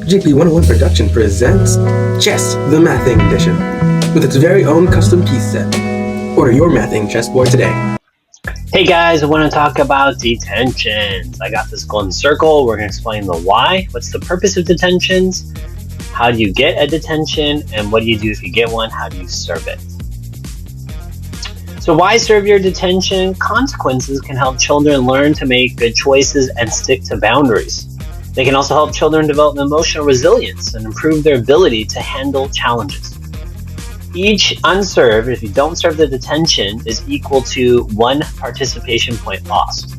FGP 101 Production presents Chess, the Mathing Edition, with its very own custom piece set. Order your Mathing chessboard today. Hey guys, I want to talk about detentions. I got this golden circle. We're going to explain the why. What's the purpose of detentions? How do you get a detention? And what do you do if you get one? How do you serve it? So why serve your detention? Consequences can help children learn to make good choices and stick to boundaries. They can also help children develop emotional resilience and improve their ability to handle challenges. Each unserved, if you don't serve the detention, is equal to 1 participation point lost.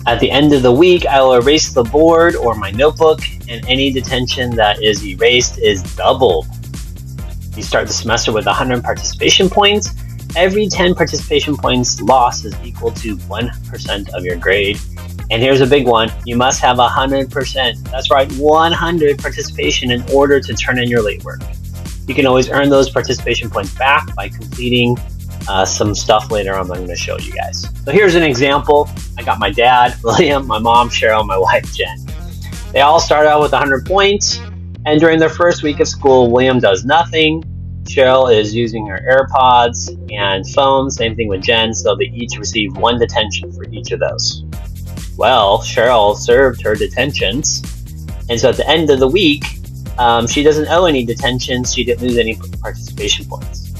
At the end of the week, I will erase the board or my notebook, and any detention that is erased is doubled. You start the semester with 100 participation points. Every 10 participation points lost is equal to 1% of your grade. And here's a big one. You must have 100%. That's right, 100 participation in order to turn in your late work. You can always earn those participation points back by completing some stuff later on I'm going to show you guys. So here's an example. I got my dad, William, my mom, Cheryl, my wife, Jen. They all start out with 100 points. And during their first week of school, William does nothing. Cheryl is using her AirPods and phone. Same thing with Jen. So they each receive 1 detention for each of those. Well, Cheryl served her detentions. And so at the end of the week, she doesn't owe any detentions. She didn't lose any participation points.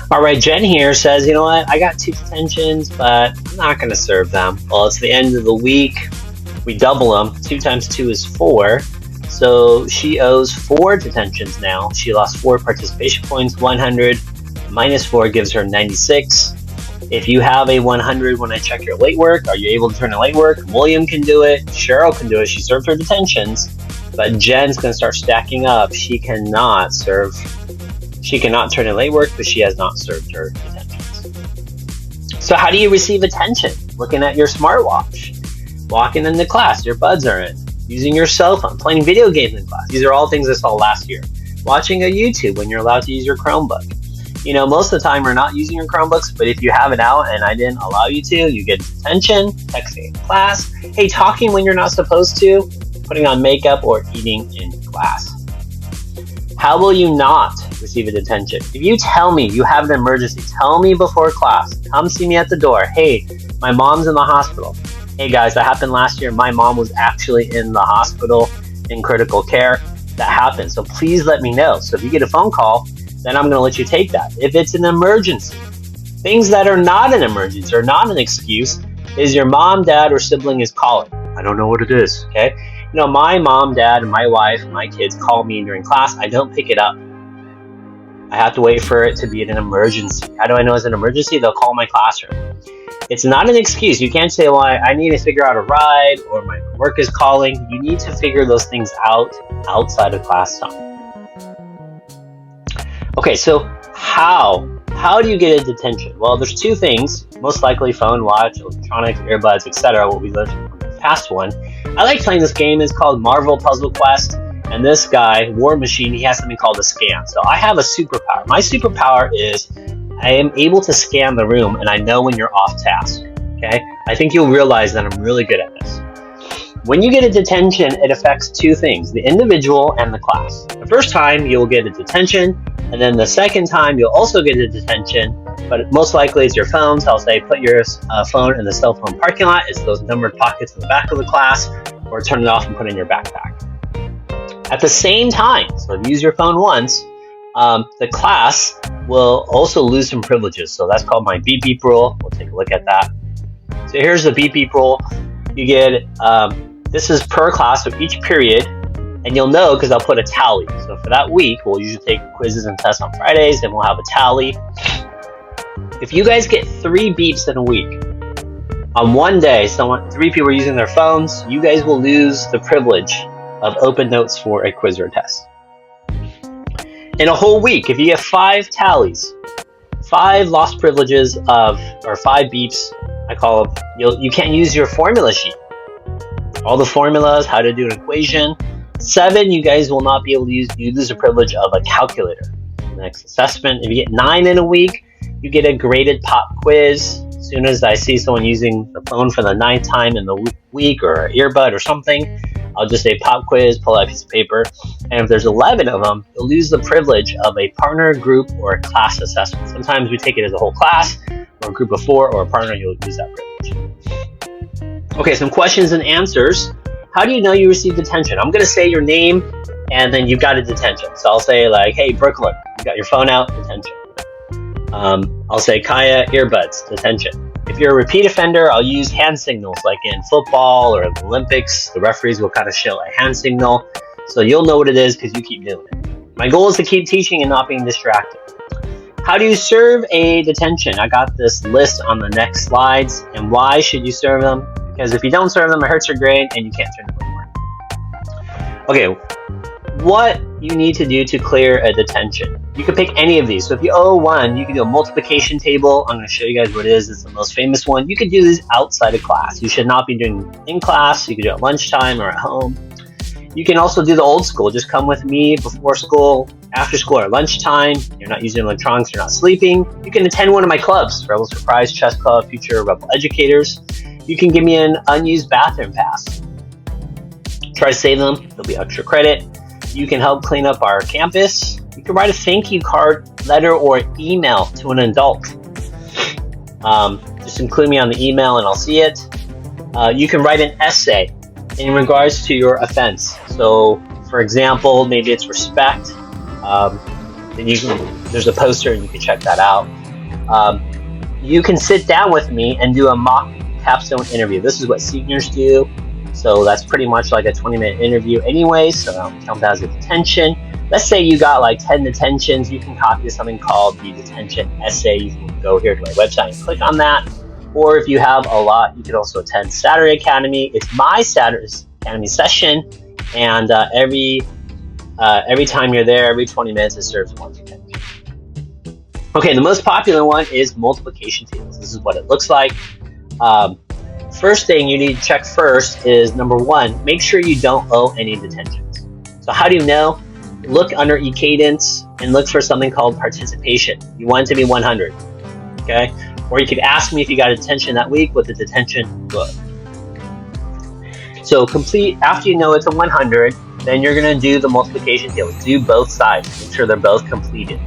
All right, Jen here says, you know what? I got 2 detentions, but I'm not going to serve them. Well, it's the end of the week. We double them. 2 times 2 is 4. So she owes 4 detentions now. She lost 4 participation points. 100 minus 4 gives her 96. If you have a 100 when I check your late work, are you able to turn in late work? William can do it. Cheryl can do it. She served her detentions. But Jen's going to start stacking up. She cannot turn in late work, but she has not served her detentions. So how do you receive attention? Looking at your smartwatch. Walking into class, your buds are in. Using your cell phone, playing video games in class. These are all things I saw last year. Watching a YouTube when you're allowed to use your Chromebook. You know, most of the time we're not using your Chromebooks, but if you have it out and I didn't allow you to, you get detention, texting in class, hey, talking when you're not supposed to, putting on makeup, or eating in class. How will you not receive a detention? If you tell me you have an emergency, tell me before class. Come see me at the door. Hey, my mom's in the hospital. Hey guys, that happened last year. My mom was actually in the hospital in critical care. That happened. So please let me know. So if you get a phone call, then I'm going to let you take that. If it's an emergency, things that are not an emergency or not an excuse is your mom, dad, or sibling is calling. I don't know what it is, okay? You know, my mom, dad, and my wife, my kids call me during class. I don't pick it up. I have to wait for it to be an emergency. How do I know it's an emergency? They'll call my classroom. It's not an excuse. You can't say, well, I need to figure out a ride or my work is calling. You need to figure those things out outside of class time. Okay, so how do you get a detention? Well, there's 2 things, most likely phone, watch, electronics, earbuds, etc. What we learned from the past one. I like playing this game. It's called Marvel Puzzle Quest. And this guy, War Machine, he has something called a scan. So I have a superpower. My superpower is I am able to scan the room and I know when you're off task. Okay? I think you'll realize that I'm really good at this. When you get a detention, it affects 2 things, the individual and the class. The first time you'll get a detention, and then the second time you'll also get a detention, but most likely it's your phone. So I'll say put your phone in the cell phone parking lot. It's those numbered pockets in the back of the class, or turn it off and put it in your backpack. At the same time, so if you use your phone once, the class will also lose some privileges. So that's called my beep beep rule. We'll take a look at that. So here's the beep beep rule. You get, this is per class, so each period, and you'll know because I'll put a tally. So for that week, we'll usually take quizzes and tests on Fridays, and we'll have a tally. If you guys get 3 beeps in a week, on one day, 3 people are using their phones, you guys will lose the privilege of open notes for a quiz or a test. In a whole week, if you get 5 tallies, 5 lost privileges or 5 beeps, I call them, you can't use your formula sheet. All the formulas, how to do an equation. 7, you guys will not be able to use, you lose the privilege of a calculator. Next assessment, if you get 9 in a week, you get a graded pop quiz. As soon as I see someone using the phone for the 9th time in the week or an earbud or something, I'll just say pop quiz, pull out a piece of paper, and if there's 11 of them, you'll lose the privilege of a partner, group, or a class assessment. Sometimes we take it as a whole class, or a group of 4, or a partner, you'll lose that privilege. Okay, some questions and answers. How do you know you received detention? I'm going to say your name, and then you've got a detention. So I'll say like, hey, Brooklyn, you got your phone out, detention. I'll say, Kaya, earbuds, detention. If you're a repeat offender, I'll use hand signals like in football or the Olympics. The referees will kind of show a hand signal. So you'll know what it is because you keep doing it. My goal is to keep teaching and not being distracted. How do you serve a detention? I got this list on the next slides. And why should you serve them? Because if you don't serve them, it hurts your grade and you can't turn them over. Okay, what you need to do to clear a detention. You can pick any of these. So if you owe one, you can do a multiplication table. I'm going to show you guys what it is. It's the most famous one. You can do this outside of class. You should not be doing in class. You can do it at lunchtime or at home. You can also do the old school. Just come with me before school, after school, or lunchtime. You're not using electronics. You're not sleeping. You can attend one of my clubs, Rebel Surprise, Chess Club, Future Rebel Educators. You can give me an unused bathroom pass. Try to save them. There'll be extra credit. You can help clean up our campus. You can write a thank you card, letter, or email to an adult. Just include me on the email and I'll see it. You can write an essay in regards to your offense. So, for example, maybe it's respect. Then there's a poster and you can check that out. You can sit down with me and do a mock capstone interview. This is what seniors do. So that's pretty much like a 20-minute interview anyway, so that'll count as a detention. Let's say you got like 10 detentions. You can copy something called the detention essay. You can go here to my website and click on that. Or if you have a lot, you can also attend Saturday Academy. It's my Saturday Academy session, and every time you're there, every 20 minutes, it serves one detention. Okay, the most popular one is multiplication tables. This is what it looks like. First thing you need to check first is number 1, make sure you don't owe any detentions. So how do you know? Look under e-cadence and look for something called participation. You want it to be 100, okay? Or you could ask me if you got a detention that week with the detention book. So complete, after you know it's a 100, then you're gonna do the multiplication table. Do both sides, make sure they're both completed.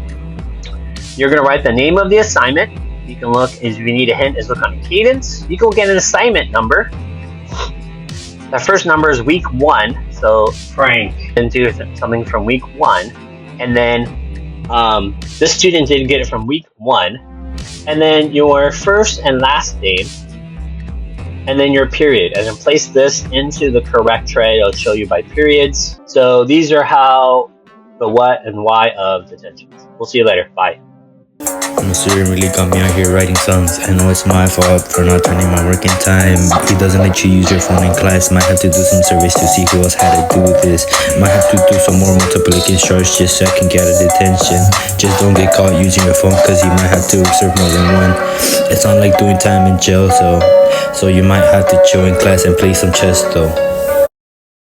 You're gonna write the name of the assignment. You can look, if you need a hint, is look on cadence. You can look at an assignment number. The first number is week 1. So Frank didn't do something from week 1. And then this student did get it from week 1. And then your first and last name. And then your period. And then place this into the correct tray. It'll show you by periods. So these are how the what and why of detentions. We'll see you later. Bye. Mr. really got me out here writing songs. I know it's my fault for not turning my work in time. He doesn't let you use your phone in class. Might have to do some surveys to see who else had to do with this. Might have to do some more multiplication charts just so I can get a detention. Just don't get caught using your phone, cause you might have to serve more than one. It's not like doing time in jail, so you might have to chill in class and play some chess though.